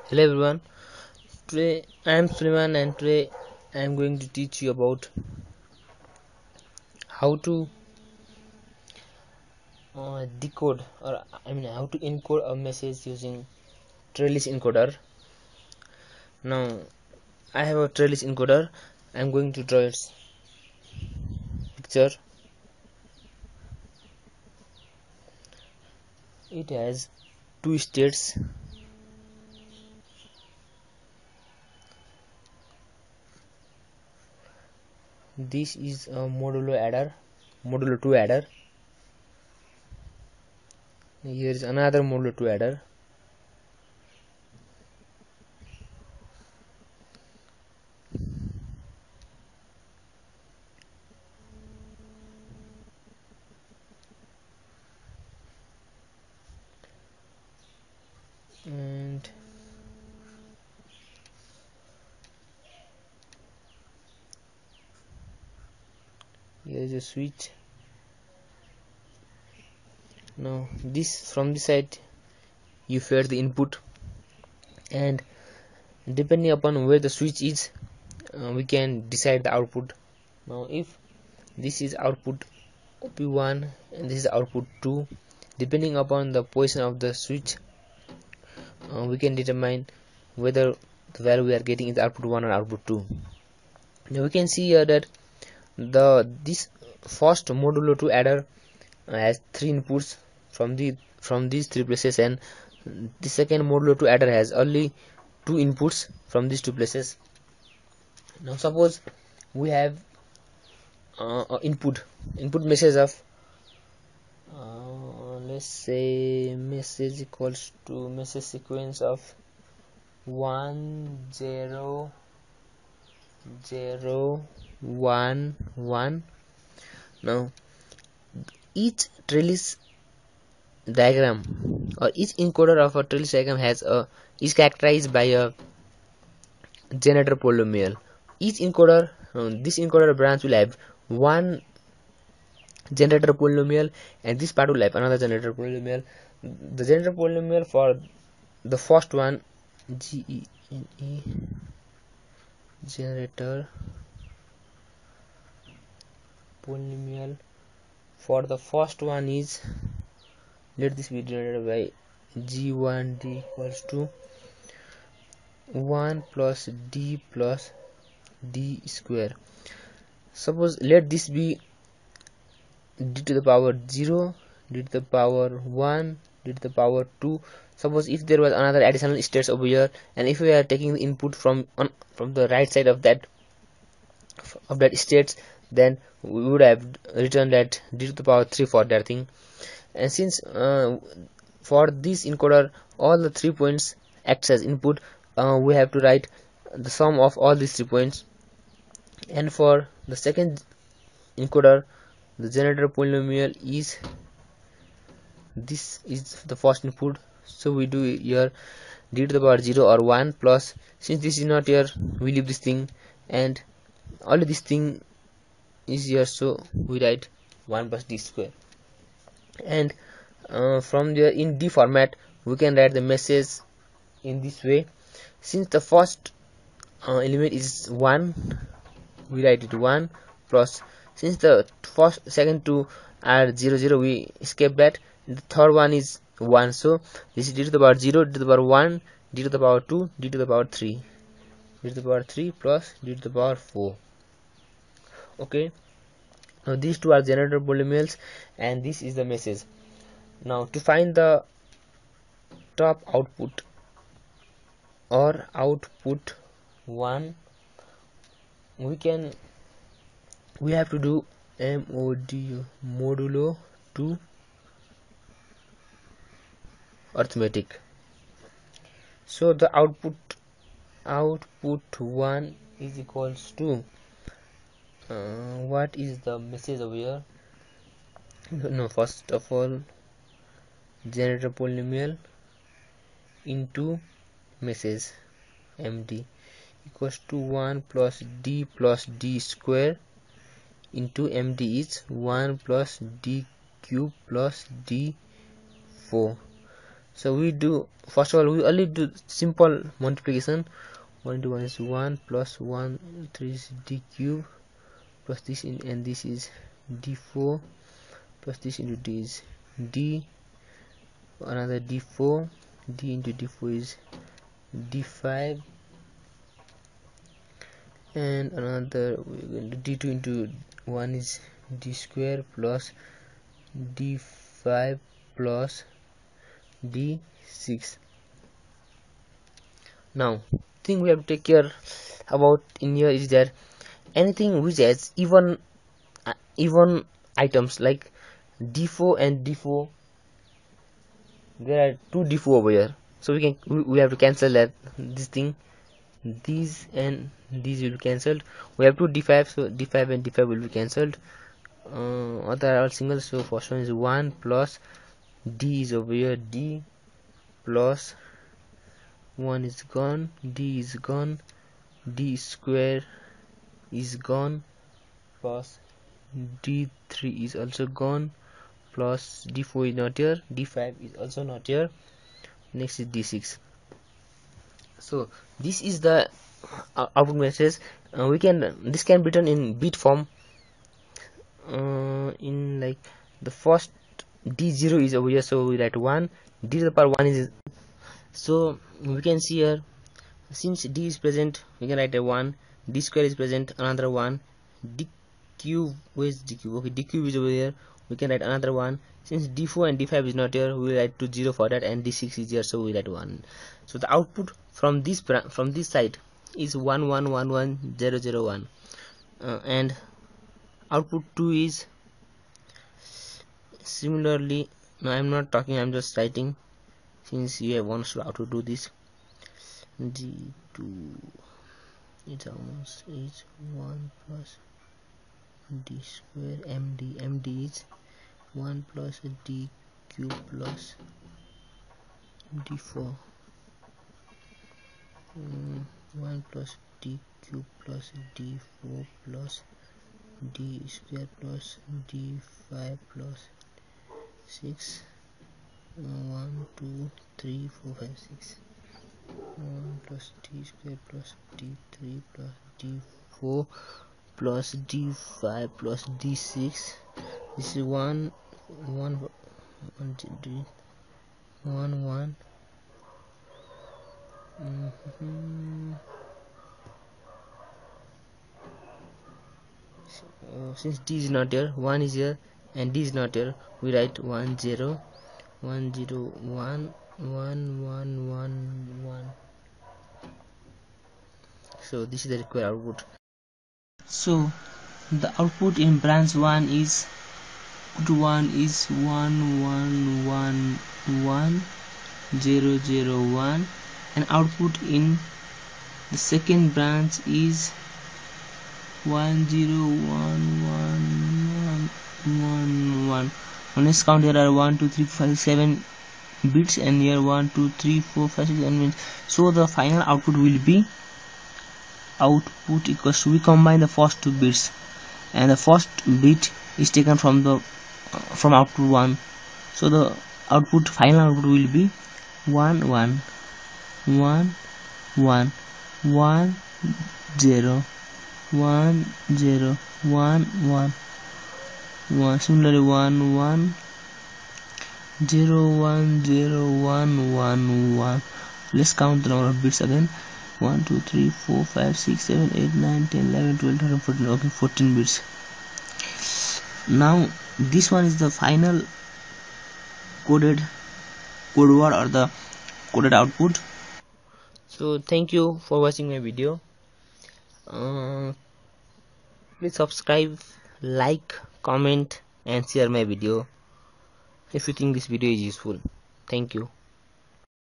Hello everyone, today I am Suleiman and today I am going to teach you about how to decode how to encode a message using trellis encoder. Now I have a trellis encoder. I am going to draw its picture. It has two states. This is a modulo 2 adder. Here is another modulo 2 adder. And here is a switch. Now from this side you fed the input, and depending upon where the switch is, we can decide the output. Now if this is output P1 and this is output 2, depending upon the position of the switch, we can determine whether the value we are getting is output 1 or output 2. Now we can see here that this first modulo 2 adder has 3 inputs from these 3 places, and the second modulo 2 adder has only 2 inputs from these 2 places. Now suppose we have input message of let's say message equals to message sequence of 1 0 0 1 1. Now each trellis diagram or each encoder of a trellis diagram is characterized by a generator polynomial. Each encoder, this encoder branch will have one generator polynomial, and this part will have another generator polynomial. The generator polynomial for the first one, GENE, generator polynomial for the first one is, let this be denoted by G1D equals to 1 plus D square. Suppose let this be d to the power 0, d to the power 1, d to the power 2. Suppose if there was another additional states over here, and if we are taking the input from the right side of that states, then we would have written that d to the power 3 for that thing. And since for this encoder all the 3 points acts as input, we have to write the sum of all these 3 points. And for the second encoder, the generator polynomial is, this is the first input, so we do here d to the power 0 or 1 plus, since this is not here, we leave this thing, and only this thing is here, so we write 1 plus d square. And from there in D format we can write the message in this way. Since the first element is 1, we write it 1 plus, since the second two are 0 0, we escape that. The third one is 1, so this is d to the power 0, d to the power 1, d to the power 2, d to the power 3, d to the power 3 plus d to the power 4. Okay, now these two are generator polynomials and this is the message. Now to find the top output or output 1, we have to do modulo 2 arithmetic. So the output 1 is equals to what is the message over here? No, first of all, generator polynomial into message MD equals to 1 plus d square into MD is 1 plus d cube plus d4. So we do, first of all, we only do simple multiplication. 1 into 1 is 1 plus 1 3 is d cube plus this and this is d4 plus this into d is d, another d4, d into d4 is d5, and another d2 into 1 is d square plus d5 plus d6. Now thing we have to take care about in here is that anything which has even items like d4 and d4, there are two d4 over here, so we have to cancel that this thing, these and these will be cancelled. We have two d5, so d5 and d5 will be cancelled. Other are single, so first one is 1 plus d is over here, d plus 1 is gone, d is gone, d square is gone, plus d3 is also gone, plus d4 is not here, d5 is also not here. Next is d6. So this is the output message. This can be written in bit form, in like the first d0 is over here, so we write 1, d to the power 1 is, so we can see here, since d is present we can write a 1, d square is present, another 1, d cube, where is d cube? Okay, d cube is over here, we can write another 1. Since d4 and d5 is not here, we will write 0 for that, and d6 is here, so we write 1. So the output from this side is 1 1 1 1 0 0 1, and output 2 is similarly. No, I'm not talking, I'm just writing, since you have wants how to do this. d2 it's almost is 1 plus d square md is 1 plus d cube plus d4, 1 plus d cube plus d4 plus d square plus d5 plus 6, 1 2 3 4 5 6, 1 plus d square plus d3 plus d4 plus d5 plus d6. This is 1 1 1 1 1 since d is not here, 1 is here and d is not here, we write 1 0 1 0 1 1 1 1 1. So this is the required output. So the output in branch 1 is 1 is 1 1 1 1 0 0 1, and output in the second branch is 1 0 1 1 1 1. On this count there are 1 2 3 5 7 bits, and here 1 2 3 4 5 6 7 bits. So the final output will be output equals to, we combine the first two bits, and the first bit is taken from the output 1, so the final output will be 1 1 1 1 1 0 1 0 1 1 1. Similarly 1 1 0 1 0 1 1 1. Let's count the number of bits again. 1 2 3 4 5 6 7 8 9 10 11 12 13 14. Okay, 14 bits. Now this one is the final coded code word or the coded output. So thank you for watching my video. Please subscribe, like, comment and share my video if you think this video is useful. Thank you.